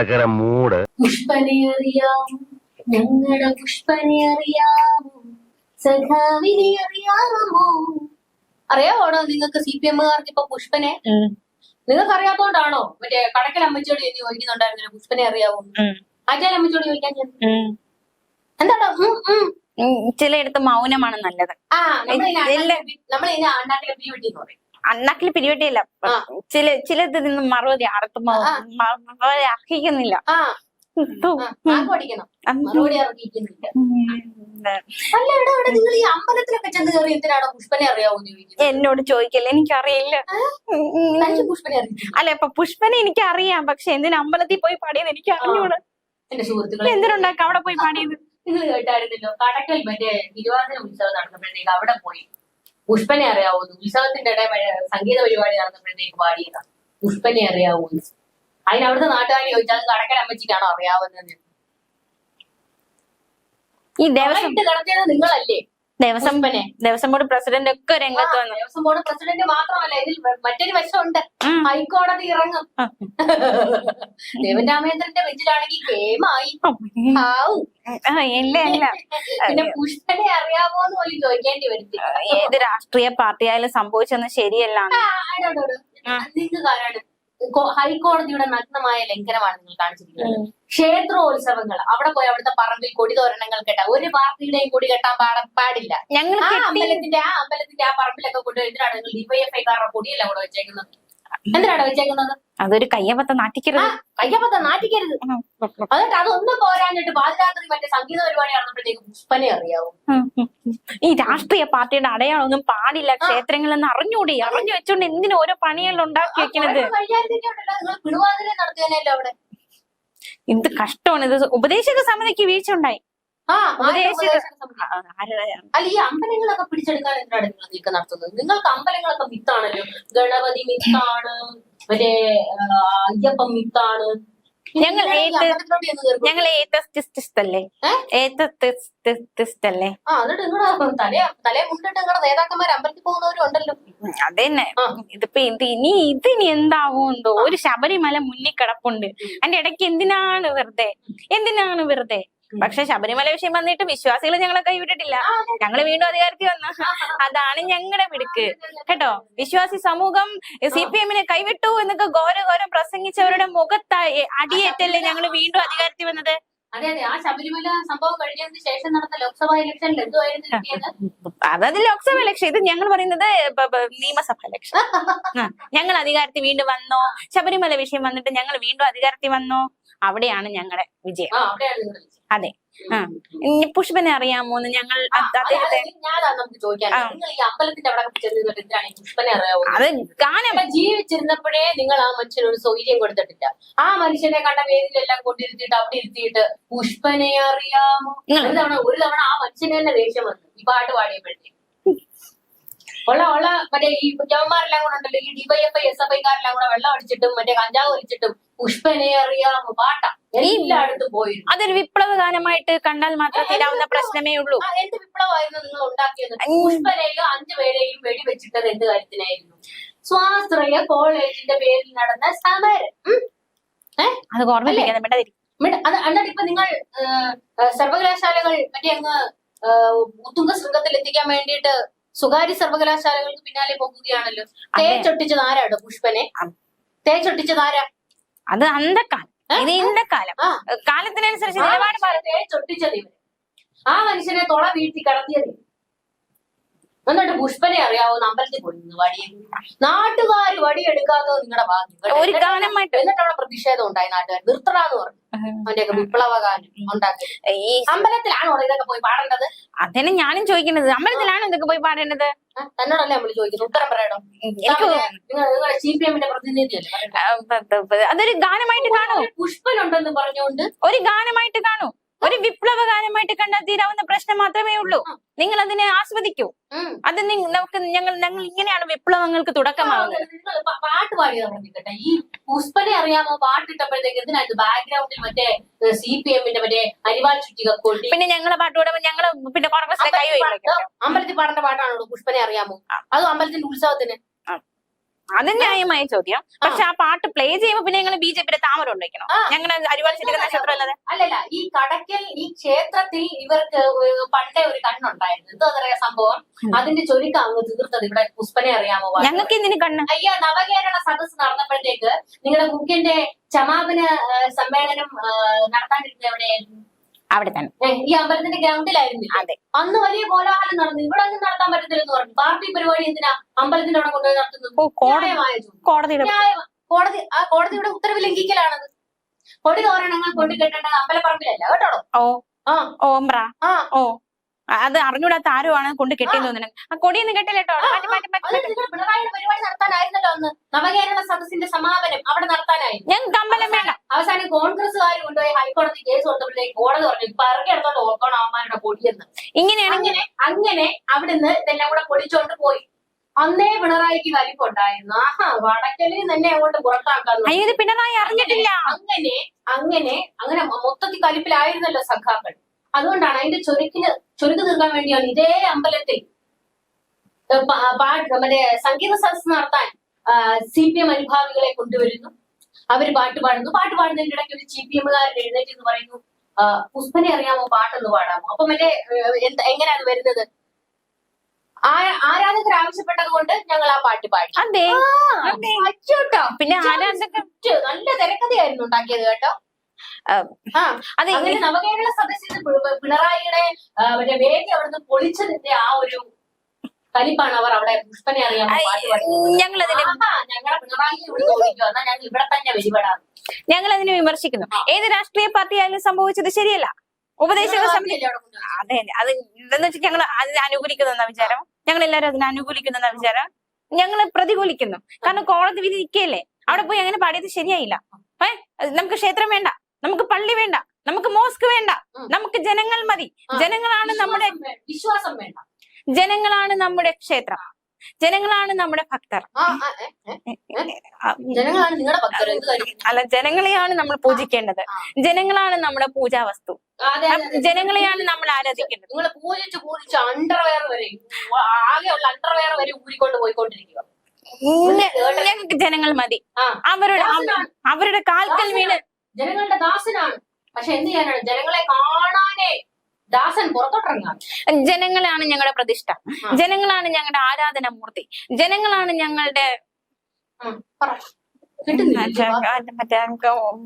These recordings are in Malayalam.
ഭയങ്കര മൂഡ്. പുഷ്പനെ അറിയാമോ, ഞങ്ങളുടെ പുഷ്പനെ അറിയാമോ, സഖാവിനെ അറിയാമോ? അറിയാമോടോ നിങ്ങൾക്ക് CPM-കാർക്ക് ഇപ്പൊ പുഷ്പനെ? നിങ്ങൾക്ക് അറിയാത്തോണ്ടാണോ മറ്റേ കടക്കൽ അമ്മച്ചിയോട് എന്ന് ചോദിക്കുന്നുണ്ടായിരുന്നല്ലോ പുഷ്പനെ അറിയാവോ? ആറ്റാൽ അമ്മച്ചിയോട് ചോദിക്കാൻ എന്താണോ? ചിലയിടത്ത് മൗനമാണ് നല്ലത്. നമ്മളിതിനെ അണ്ണാക്കിലെ പിരിവെട്ടി എന്ന് പറയും. അണ്ണാക്കില് പിരിവെട്ടിയല്ല, ചിലത് നിന്ന് മറുപടി അർഹിക്കുന്നില്ല. നിങ്ങൾ ഈ അമ്പലത്തിലൊക്കെ ചെന്ന് കയറി എന്തിനാണോ പുഷ്പനെ അറിയാവോ? എന്നോട് ചോദിക്കല്ലേ, എനിക്കറിയില്ല. പുഷ്പനെ അല്ല, ഇപ്പൊ പുഷ്പനെ എനിക്കറിയാം, പക്ഷെ എന്തിനാ അമ്പലത്തിൽ പോയി പാടിയത് എനിക്ക് അറിഞ്ഞൂടെ. എന്റെ സുഹൃത്തുക്കളെ, എന്തിനുണ്ടാക്ക അവിടെ പോയി പാടിയത്? നിങ്ങൾ കേട്ടായിരുന്നല്ലോ കടക്കൽ മറ്റേ തിരുവാതിര ഉത്സവം നടന്നപ്പോഴത്തേക്ക് അവിടെ പോയി പുഷ്പനെ അറിയാവോ? ഉത്സവത്തിന്റെ ഇടയിൽ സംഗീത പരിപാടി നടന്നപ്പോഴത്തേക്ക് പാടിയതാ പുഷ്പനെ അറിയാവോ? അതിന് അവിടുത്തെ നാട്ടുകാരി ചോദിച്ചാൽ അത് കടക്കൽ അമ്മച്ചിക്കാണോ അറിയാവുന്നത്? ഈ ദേവസ്വം കിടത്തിയത് നിങ്ങളല്ലേ? ദേവസ്വം ബോർഡ് പ്രസിഡന്റ് ഒക്കെ രംഗത്ത് വന്നു. ദേവസ്വം ബോർഡ് പ്രസിഡന്റ് മാത്രമല്ല, ഇതിൽ മറ്റൊരു വശമുണ്ട്. ഹൈക്കോടതി ഇറങ്ങും. ദേവരാമേന്ദ്രന്റെ ബെഞ്ചിലാണെങ്കിൽ കേമായി. പിന്നെ പുഷ്പനെ അറിയാമോന്ന് പോലും ചോദിക്കേണ്ടി വരത്തില്ല. ഏത് രാഷ്ട്രീയ പാർട്ടിയായാലും സംഭവിച്ചൊന്നും ശരിയല്ല. നിങ്ങൾക്ക് കാരാണ് ഹൈക്കോടതിയുടെ നഗ്നമായ ലംഘനമാണ് നിങ്ങൾ കാണിച്ചിരിക്കുന്നത്. ക്ഷേത്രോത്സവങ്ങൾ അവിടെ പോയി അവിടുത്തെ പറമ്പിൽ കൊടി തോരണങ്ങൾ കെട്ടാൻ ഒരു പാർട്ടിയുടെയും കൊടി കെട്ടാൻ പാടില്ല. അമ്പലത്തിന്റെ ആ പറമ്പിലൊക്കെ കൊണ്ടുപോയി എന്തിനാണ് നിങ്ങൾ DYFI-കാരുടെ കൊടിയല്ല കൂടെ വെച്ചേക്കുന്നത്? എന്തിനാണ് വെച്ചേക്കുന്നത്? അതൊരു കയ്യബദ്ധം നാട്ടിക്കരുത്. എന്നിട്ട് അതൊന്നും പോരാഞ്ഞിട്ട് പാതിരാത്രി മറ്റേ സംഗീത പരിപാടി നടന്നപ്പോഴത്തേക്ക് പുഷ്പനെ അറിയാവൂ? ഈ രാഷ്ട്രീയ പാർട്ടിയുടെ അടയാളമൊന്നും പാടില്ല ക്ഷേത്രങ്ങളെന്ന് അറിഞ്ഞു വെച്ചോണ്ട് എന്തിനും ഓരോ പണിയെല്ലാം ഉണ്ടാക്കി വെക്കുന്നത്. നിങ്ങൾ പിടുവാതിര നടത്തിയല്ലോ അവിടെ. എന്ത് കഷ്ടമാണ് ഇത്. ഉപദേശക സമിതിക്ക് വീഴ്ച ഉണ്ടായി. അല്ല, ഈ അമ്പലങ്ങളൊക്കെ പിടിച്ചെടുക്കാൻ എന്തിനാണ് നിങ്ങൾ നീക്കം നടത്തുന്നത്? നിങ്ങൾക്ക് അമ്പലങ്ങളൊക്കെ മിത്താണല്ലോ. ഗണപതി മിത്താണ്, മറ്റേ അയ്യപ്പൻ മിത്താണ്. ഞങ്ങൾ ഏത്തസ്റ്റിസ്റ്റല്ലേ? എന്നിട്ട് നിങ്ങളുടെ തലേ മുണ്ടിട്ട് നിങ്ങളുടെ നേതാക്കന്മാർ അമ്പലത്തിൽ പോകുന്നവരും ഉണ്ടല്ലോ. അതന്നെ. ഇതിപ്പോ ഇതിനി എന്താവോ എന്തോ. ഒരു ശബരിമല മുന്നിൽ കിടപ്പുണ്ട്. അതിന്റെ ഇടയ്ക്ക് എന്തിനാണ് വെറുതെ. പക്ഷെ ശബരിമല വിഷയം വന്നിട്ട് വിശ്വാസികൾ ഞങ്ങളെ കൈവിട്ടിട്ടില്ല. ഞങ്ങള് വീണ്ടും അധികാരത്തിൽ വന്ന അതാണ് ഞങ്ങളുടെ മിടുക്ക് കേട്ടോ. വിശ്വാസി സമൂഹം CPM-നെ കൈവിട്ടു എന്നൊക്കെ ഘോരം പ്രസംഗിച്ചവരുടെ മുഖത്തായി അടിയേറ്റല്ലേ ഞങ്ങള് വീണ്ടും അധികാരത്തിൽ വന്നത്. അതെ, ആ ശബരിമല സംഭവം കഴിഞ്ഞതിന് ശേഷം നടന്ന ലോക്സഭാ ഇലക്ഷനിൽ എന്തുവായിരുന്നു? അതത് ലോക്സഭ ഇലക്ഷൻ. ഇത് ഞങ്ങൾ പറയുന്നത് നിയമസഭാ ഇലക്ഷൻ. ഞങ്ങൾ അധികാരത്തിൽ വീണ്ടും വന്നോ, ശബരിമല വിഷയം വന്നിട്ട് ഞങ്ങൾ വീണ്ടും അധികാരത്തിൽ വന്നോ, അവിടെയാണ് ഞങ്ങളുടെ വിജയം. അതെ. പുഷ്പനെ അറിയാമോന്ന് ഞങ്ങൾ അദ്ദേഹത്തെ അത് ഗാനം ജീവിച്ചിരുന്നപ്പോഴേ നിങ്ങൾ ആ മനുഷ്യന് ഒരു സൗകര്യം കൊടുത്തിട്ടില്ല. ആ മനുഷ്യനെ കണ്ട വേദിയിലെല്ലാം കൊണ്ടിരുത്തിയിട്ട് അവിടെ ഇരുത്തിയിട്ട് പുഷ്പനെ അറിയാമോ ഒരു തവണ ആ മനുഷ്യനെ തന്നെ ദേഷ്യം വന്നു ഈ പാട്ട് പാടിയപ്പോഴത്തേക്ക്. ഉള്ള മറ്റേ ഈ കുറ്റവന്മാരെല്ലാം കൂടെ ഉണ്ടല്ലോ, ഈ DYFI SFI-കാരെല്ലാം കൂടെ വെള്ളം അടിച്ചിട്ടും മറ്റേ കഞ്ചാവ് വലിച്ചിട്ടും പുഷ്പനെ അറിയാമോ പാട്ടാ എല്ലായിടത്തും പോയി. അതൊരു വിപ്ലവ ഗാനമായിട്ട് കണ്ടാൽ മാത്രം തീരാവുന്ന പ്രശ്നമേ ഉള്ളൂ. എന്ത് വിപ്ലവമായിരുന്നു നിങ്ങൾ ഉണ്ടാക്കിയത്? പുഷ്പനെയും 5 പേരെയും വെടിവെച്ചിട്ടത് എന്ത് കാര്യത്തിനായിരുന്നു? സ്വാശ്രയ കോളേജിന്റെ പേരിൽ നടന്ന സമരം. അത് ഓർമ്മയില്ല. എന്നിട്ട് ഇപ്പൊ നിങ്ങൾ സർവകലാശാലകൾ മറ്റേ അങ്ങ് ഉത്തുംഗ ശൃംഗത്തിൽ എത്തിക്കാൻ വേണ്ടിയിട്ട് സ്വകാര്യ സർവകലാശാലകൾക്ക് പിന്നാലെ പോകുകയാണല്ലോ. തേച്ചൊട്ടിച്ചത് ആരാണ്? പുഷ്പനെ തേച്ചൊട്ടിച്ചത് ആരാ? അത് അന്തക്കാലം. ഇത് ഇന്നക്കാലം. കാലത്തിനനുസരിച്ച് നിലപാട് തേച്ചൊട്ടിച്ചത് ഇവര്. ആ മനുഷ്യനെ തൊള വീഴ്ത്തി കടത്തിയത്. എന്നിട്ട് പുഷ്പനെ അറിയാവുന്ന അമ്പലത്തിൽ പോയി നാട്ടുകാർ വടിയെടുക്കാത്തത് നിങ്ങളുടെ ഭാഗ്യം. ഒരു ഗാനമായിട്ട്. എന്നിട്ട് അവിടെ പ്രതിഷേധം ഉണ്ടായി. നാട്ടുകാർ നിർത്തടാന്ന് പറഞ്ഞു. അവന്റെയൊക്കെ വിപ്ലവ ഗാനം ഉണ്ടാക്കി. ഈ അമ്പലത്തിലാണോ ഇതൊക്കെ പോയി പാടേണ്ടത്? അതന്നെ ഞാനും ചോദിക്കുന്നത്. അമ്പലത്തിലാണോ ഇതൊക്കെ പോയി പാടേണ്ടത്? തന്നോടല്ലേ നമ്മൾ ചോദിക്കുന്നത്. ഉത്തരം പറയണം. നിങ്ങളുടെ CPM-ന്റെ പ്രതിനിധിയല്ലേ. അതൊരു ഗാനമായിട്ട് കാണൂ. പുഷ്പനുണ്ടെന്ന് പറഞ്ഞുകൊണ്ട് ഒരു ഗാനമായിട്ട് കാണൂ. ഒരു വിപ്ലവ ഗാനമായിട്ട് കണ്ടാൽ തീരാവുന്ന പ്രശ്നം മാത്രമേ ഉള്ളൂ. നിങ്ങൾ അതിനെ ആസ്വദിക്കൂ. അത് ഞങ്ങൾ ഇങ്ങനെയാണ് വിപ്ലവങ്ങൾക്ക് തുടക്കമാവുന്നത്. പാട്ട് പാടിയത് പറഞ്ഞിട്ടെ. ഈ പുഷ്പനെ അറിയാമോ പാട്ടിട്ടപ്പോഴത്തേക്ക് എന്തിനായിരുന്നു ബാക്ക്ഗ്രൗണ്ടിൽ മറ്റേ CPM-ന്റെ മറ്റേ അരിവാൾ ചുറ്റിക കൊട്ടി. പിന്നെ ഞങ്ങളെ പാട്ട് പാടുമ്പോൾ ഞങ്ങള് പിന്നെ കോൺഗ്രസിലെ കൈ അമ്പലത്തിൽ പാടേണ്ട പാട്ടാണോ പുഷ്പനെ അറിയാമോ? അതും അമ്പലത്തിന്റെ ഉത്സവത്തിന്. അത് ന്യായമായ ചോദ്യം. പക്ഷെ ആ പാട്ട് പ്ലേ ചെയ്യുമ്പോ പിന്നെ ഞങ്ങൾ BJP താമര ഉണ്ടോ ഞങ്ങളുടെ അരിവാൾ ക്ഷേത്രം അല്ലാതെ? അല്ലല്ല, ഈ കടക്കൽ ഈ ക്ഷേത്രത്തിൽ ഇവർക്ക് പണ്ടേ ഒരു കണ്ണുണ്ടായിരുന്നു. എന്തോ പറയാ സംഭവം, അതിന്റെ ചൊരുക്കം അങ്ങ് തീർത്തത്. ഇവിടെ പുഷ്പനെ അറിയാമോ? ഞങ്ങൾക്ക് എന്തിനു കണ്ണ്? അയ്യോ, നവകേരള സദസ് നടന്നപ്പോഴത്തേക്ക് നിങ്ങളുടെ മുഖ്യന്റെ സമാപന സമ്മേളനം നടത്താണ്ടിരുന്നത് എവിടെയായിരുന്നു? അവിടെ തന്നെ, ഈ അമ്പലത്തിന്റെ ഗ്രൗണ്ടിലായിരുന്നു. അതെ. അന്ന് വലിയ കോലാഹലം നടന്നു. ഇവിടെ ഒന്നും നടത്താൻ പറ്റത്തില്ലെന്ന് പറഞ്ഞു. പാർട്ടി പരിപാടി എന്തിനാ അമ്പലത്തിന്റെ അവിടെ കൊണ്ടുപോയി നടത്തുന്നത്? കോടതിയുടെ ഉത്തരവ് ലംഘിക്കലാണത്. കൊടി തോരണങ്ങൾ കൊണ്ടു കെട്ടേണ്ടത് അമ്പലപ്പറമ്പിലല്ല കേട്ടോ. അത് അറിഞ്ഞൂടാത്ത ആരുമാണ് കൊണ്ട് കെട്ടിയെന്ന് തോന്നുന്നത്. ആ കൊടിയൊന്നും കെട്ടില്ലേട്ടോ. പിണറായിയുടെ പരിപാടി നടത്താനായിരുന്നല്ലോ അന്ന്. നവകേരള സദസ്സിന്റെ സമാപനം അവിടെ നടത്താനായിരുന്നു. ഞങ്ങൾക്ക് അമ്പലം വേണ്ട. അവസാനം കോൺഗ്രസ്സുകാർ കൊണ്ടുപോയി ഹൈക്കോടതി കേസ് കൊടുത്തപ്പോഴത്തേക്ക് കോടതി പറഞ്ഞു പറക്കി എടുത്തോണ്ട് ഓർക്കണം അവന്മാരുടെ പൊടിയെന്ന്. അങ്ങനെ അവിടുന്ന് ഇതെല്ലാം കൂടെ പൊളിച്ചോണ്ട് പോയി. അന്നേ പിണറായിക്ക് വലിപ്പുണ്ടായിരുന്നു. ആഹാ, വടക്കലിൽ തന്നെ അങ്ങോട്ട് പുറത്താക്കാൻ പിണറായി അറിഞ്ഞിട്ടില്ല. അങ്ങനെ മൊത്തത്തിൽ കലിപ്പിലായിരുന്നല്ലോ സഖാക്കൾ. അതുകൊണ്ടാണ് അതിന്റെ ചുരുക്ക് തീർക്കാൻ വേണ്ടിയാണ് ഇതേ അമ്പലത്തിൽ മറ്റേ സംഗീത സദസ് നടത്താൻ CPM അനുഭാവികളെ കൊണ്ടുവരുന്നു. അവര് പാട്ട് പാടുന്നതിന്റെ ഇടയ്ക്ക് ഒരു CPM-കാരൻ എഴുന്നേറ്റ് എന്ന് പറയുന്നു, പുഷ്പനെ അറിയാമോ, പാട്ടൊന്ന് പാടാമോ? അപ്പൊ മറ്റേ എങ്ങനെയാ അത് വരുന്നത്? ആരാധകർ ആവശ്യപ്പെട്ടത് കൊണ്ട് ഞങ്ങൾ ആ പാട്ട് പാടി. പിന്നെ നല്ല തിരക്കഥയായിരുന്നു ഉണ്ടാക്കിയത് കേട്ടോ. അങ്ങനെ നവകേരള സദസ്സിൽ പിണറായിയുടെ മറ്റേ വേദി അവിടുന്ന് പൊളിച്ചതിന്റെ ആ ഒരു കലിപ്പാണ് അവർ അവിടെ പുഷ്പനെ അറിയാമോ പാട്ട് പാടുന്നത്. ഞങ്ങളെ പിണറായി ഇവിടെ തന്നെ വരിപെടാം. ഞങ്ങൾ അതിനെ വിമർശിക്കുന്നു. ഏത് രാഷ്ട്രീയ പാർട്ടി ആയാലും സംഭവിച്ചത് ശരിയല്ല. ഉപദേശക സമിതി അതെ, അത് എന്താന്ന് വെച്ചാൽ ഞങ്ങൾ അതിനെ അനുകൂലിക്കുന്ന വിചാരം. ഞങ്ങൾ എല്ലാവരും അതിനെ അനുകൂലിക്കുന്ന വിചാരം. ഞങ്ങള് പ്രതികൂലിക്കുന്നു. കാരണം കോടതി വിധി നിൽക്കുകയല്ലേ. അവിടെ പോയി അങ്ങനെ പാടിയത് ശരിയായില്ല. നമുക്ക് ക്ഷേത്രം വേണ്ട, നമുക്ക് പള്ളി വേണ്ട, നമുക്ക് മോസ്ക് വേണ്ട, നമുക്ക് ജനങ്ങൾ മതി. ജനങ്ങളാണ് നമ്മുടെ വിശ്വാസം വേണ്ട, ജനങ്ങളാണ് നമ്മുടെ ക്ഷേത്രം, ജനങ്ങളാണ് നമ്മുടെ ഭക്തർ. അല്ല, ജനങ്ങളെയാണ് നമ്മൾ പൂജിക്കേണ്ടത്. ജനങ്ങളാണ് നമ്മുടെ പൂജാവസ്തു. ജനങ്ങളെയാണ് നമ്മൾ ആരാധിക്കേണ്ടത്. നിങ്ങൾ പൂജിച്ച് അണ്ടർവെയർ വരെ, ആകെയുള്ള അണ്ടർവെയർ വരെ ഊരിക്കൊണ്ട് പോയിക്കൊണ്ടിരിക്കുക. ഞങ്ങൾക്ക് ജനങ്ങൾ മതി. അവരുടെ കാൽക്കൽ വീണ് ജനങ്ങളുടെ ദാസനാണ്. പക്ഷെ എന്ത് ചെയ്യാനാണ്? ജനങ്ങളെ കാണാനേ ദാസൻ പുറത്തോട്ടിറങ്ങാം. ജനങ്ങളാണ് ഞങ്ങളുടെ പ്രതിഷ്ഠ, ജനങ്ങളാണ് ഞങ്ങളുടെ ആരാധനാമൂർത്തി, ജനങ്ങളാണ് ഞങ്ങളുടെ മറ്റേ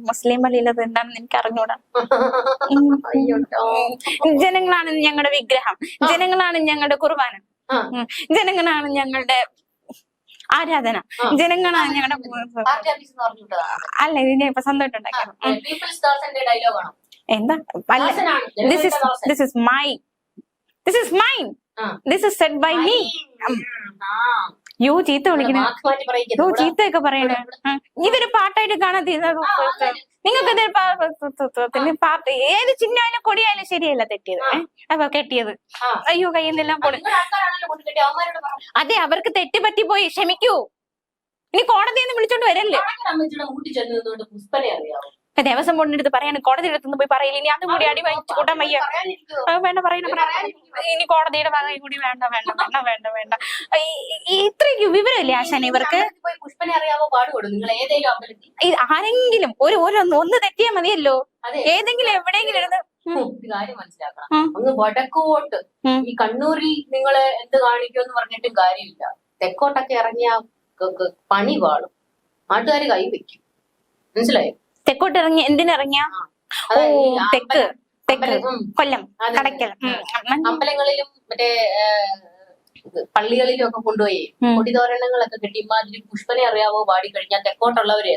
മുസ്ലിം പള്ളിയിലത് എന്താണെന്ന് എനിക്ക് അറിഞ്ഞൂടാ. ജനങ്ങളാണ് ഞങ്ങളുടെ വിഗ്രഹം, ജനങ്ങളാണ് ഞങ്ങളുടെ കുർബാന, ജനങ്ങളാണ് ഞങ്ങളുടെ ആരാധന, ജനങ്ങളാണ് ഞങ്ങളുടെ. അല്ല, ഇതിനെ ഇപ്പൊ സ്വന്തമായിട്ടുണ്ടാക്കിയത് എന്താ? This is mine. This is said by me. യോ ചീത്ത വിളിക്കണേ, ചീത്തയൊക്കെ പറയണേ. ഇതൊരു പാട്ടായിട്ട് കാണാതെ നിങ്ങൾക്ക് പാർട്ടി ഏത് ചിഹ്നായാലും കൊടിയായാലും ശരിയല്ല തെറ്റിയത്. അപ്പൊ കെട്ടിയത് അയ്യോ കയ്യിൽ നിന്നെല്ലാം പോണു. അതെ, അവർക്ക് തെറ്റ് പറ്റിപ്പോയി, ക്ഷമിക്കൂ. ഇനി കോടതിയിൽ നിന്ന് വിളിച്ചോണ്ട് വരല്ലേ. ദേവസ്വം ബോർഡിന്റെ അടുത്ത് പറയാണ്, കോടതിയുടെ അടുത്ത് പോയി പറയില്ല. ഇനി അതും കൂടി അടി വാങ്ങിച്ചു കൂട്ടാൻ വയ്യ. വേണ്ട, ഇനി കോടതിയുടെ ഭാഗം കൂടി വേണ്ട. ഇത്രയ്ക്ക് വിവരമില്ലേ ആശാന ഇവർക്ക്? ആരെങ്കിലും ഒന്ന് തെറ്റിയാൽ മതിയല്ലോ. ഏതെങ്കിലും എവിടെയെങ്കിലും ഇരുന്ന് കാര്യം മനസ്സിലാക്കണം. ഒന്ന് വടക്കോട്ട് ഈ കണ്ണൂരിൽ നിങ്ങള് എന്ത് കാണിക്കുമെന്ന് പറഞ്ഞിട്ടും കാര്യമില്ല. തെക്കോട്ടൊക്കെ ഇറങ്ങിയ പണി പാടും, നാട്ടുകാര് കൈവയ്ക്കും. മനസ്സിലായോ? തെക്കോട്ട് ഇറങ്ങി എന്തിനിറങ്ങിയ? തെക്ക് കൊല്ലം, കടയ്ക്കൽ അമ്പലങ്ങളിലും മറ്റേ പള്ളികളിലും ഒക്കെ കൊണ്ടുപോയി കൊടിതോരണങ്ങളൊക്കെ കെട്ടി ഇമാതിരി പുഷ്പനെ അറിയാവോ പാടി കഴിഞ്ഞാൽ തെക്കോട്ടുള്ളവര്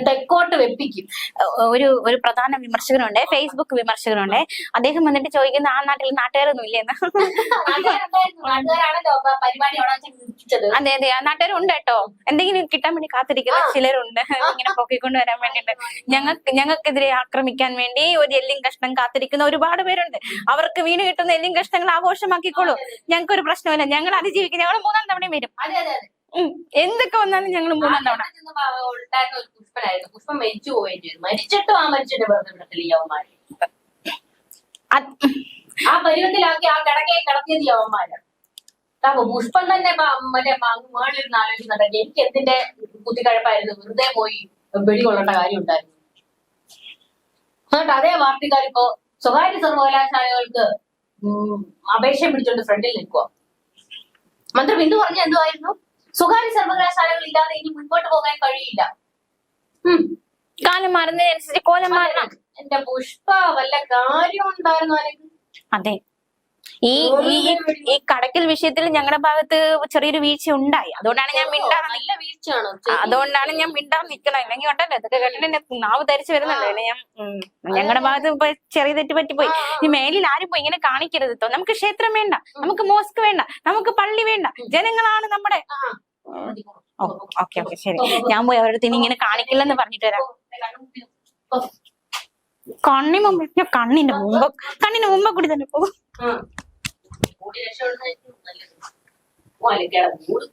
തെക്കോട്ട് വെപ്പിക്കും. ഒരു പ്രധാന വിമർശകനുണ്ട്, ഫേസ്ബുക്ക് വിമർശകനുണ്ട്. അദ്ദേഹം വന്നിട്ട് ചോദിക്കുന്ന ആ നാട്ടിൽ നാട്ടുകാരൊന്നും ഇല്ലെന്ന്. അതെ, ആ നാട്ടുകാരുണ്ട് കേട്ടോ. എന്തെങ്കിലും കിട്ടാൻ വേണ്ടി കാത്തിരിക്കുന്ന ചിലരുണ്ട്, ഇങ്ങനെ പൊക്കിക്കൊണ്ട് വരാൻ വേണ്ടിട്ട്. ഞങ്ങൾക്കെതിരെ ആക്രമിക്കാൻ വേണ്ടി ഒരു എല്ലും കഷ്ണം കാത്തിരിക്കുന്ന ഒരുപാട് പേരുണ്ട്. അവർക്ക് വീണ് കിട്ടുന്ന എല്ലും കഷ്ണങ്ങൾ ആഘോഷമാക്കിക്കോളൂ. ഞങ്ങൾക്കൊരു പ്രശ്നമില്ല, ഞങ്ങൾ അതിജീവിക്കും. ഞങ്ങൾ 3-ാം തവണയും വരും. എന്തൊക്കെ വന്നാലും ഞങ്ങൾ 3-ാം തവണ. ഉണ്ടായിരുന്ന ഒരു പുഷ്പനായിരുന്നു. പുഷ്പം മരിച്ചു പോവുകയും ചെയ്തു. മരിച്ചിട്ടും ആ മനുഷ്യന്റെ വെറുതെ വിടത്തില്ല യവന്മാര്. ആ പരുവത്തിലാക്കി ആ കിടക്കയെ കിടത്തിയത് യവന്മാരാണ്. അപ്പൊ പുഷ്പം തന്നെ മറ്റേ മേളിരുന്ന് ആലോചിക്കുന്നുണ്ട് എനിക്ക് എന്തിന്റെ കുത്തിക്കഴപ്പായിരുന്നു, വെറുതെ പോയി വെടികൊള്ളേണ്ട കാര്യം ഉണ്ടായിരുന്നു. എന്നിട്ട് അതേ പാർട്ടിക്കാരിപ്പോ സ്വകാര്യ സർവകലാശാലകൾക്ക് അപേക്ഷ പിടിച്ചോണ്ട് ഫ്രണ്ടിൽ നിൽക്കുക. മന്ത്രി ബിന്ദു പറഞ്ഞ എന്തുവായിരുന്നു? സ്വകാര്യ സർവകലാശാലകൾ ഇല്ലാതെ ഇനി മുൻപോട്ട് പോകാൻ കഴിയില്ല. കാലം മാറുന്നതിനനുസരിച്ച് കോലം മാറണം. എന്റെ പുഷ്പ വല്ല കാര്യം ഉണ്ടായിരുന്നു അല്ലെങ്കിൽ? അതെ, ഈ ഈ കടക്കൽ വിഷയത്തിൽ ഞങ്ങളുടെ ഭാഗത്ത് ചെറിയൊരു വീഴ്ച ഉണ്ടായി. അതുകൊണ്ടാണ് ഞാൻ മിണ്ടാൻ നല്ല വീഴ്ചയാണോ? അതുകൊണ്ടാണ് ഞാൻ മിണ്ടാൻ നിൽക്കണം. ഇല്ലെങ്കിൽ ഉണ്ടല്ലോ ഇതൊക്കെ കേട്ടിട്ട് നാവ് ധരിച്ചു വരുന്നുണ്ടോ. ഞാൻ ഞങ്ങളുടെ ഭാഗത്ത് ഇപ്പൊ ചെറിയ തെറ്റ് പറ്റിപ്പോയി. ഈ മേലിൽ ആരും പോയി ഇങ്ങനെ കാണിക്കരുത്. നമുക്ക് ക്ഷേത്രം വേണ്ട, നമുക്ക് മോസ്ക് വേണ്ട, നമുക്ക് പള്ളി വേണ്ട, ജനങ്ങളാണ് നമ്മുടെ. ഓക്കെ ഓക്കെ ശരി, ഞാൻ പോയി അവരുടെ ഇനി ഇങ്ങനെ കാണിക്കില്ലെന്ന് പറഞ്ഞിട്ട് വരാം. കണ്ണിന് മുമ്പ് കൂടി തന്നെ പോകും. ഒലക്കര മൂട്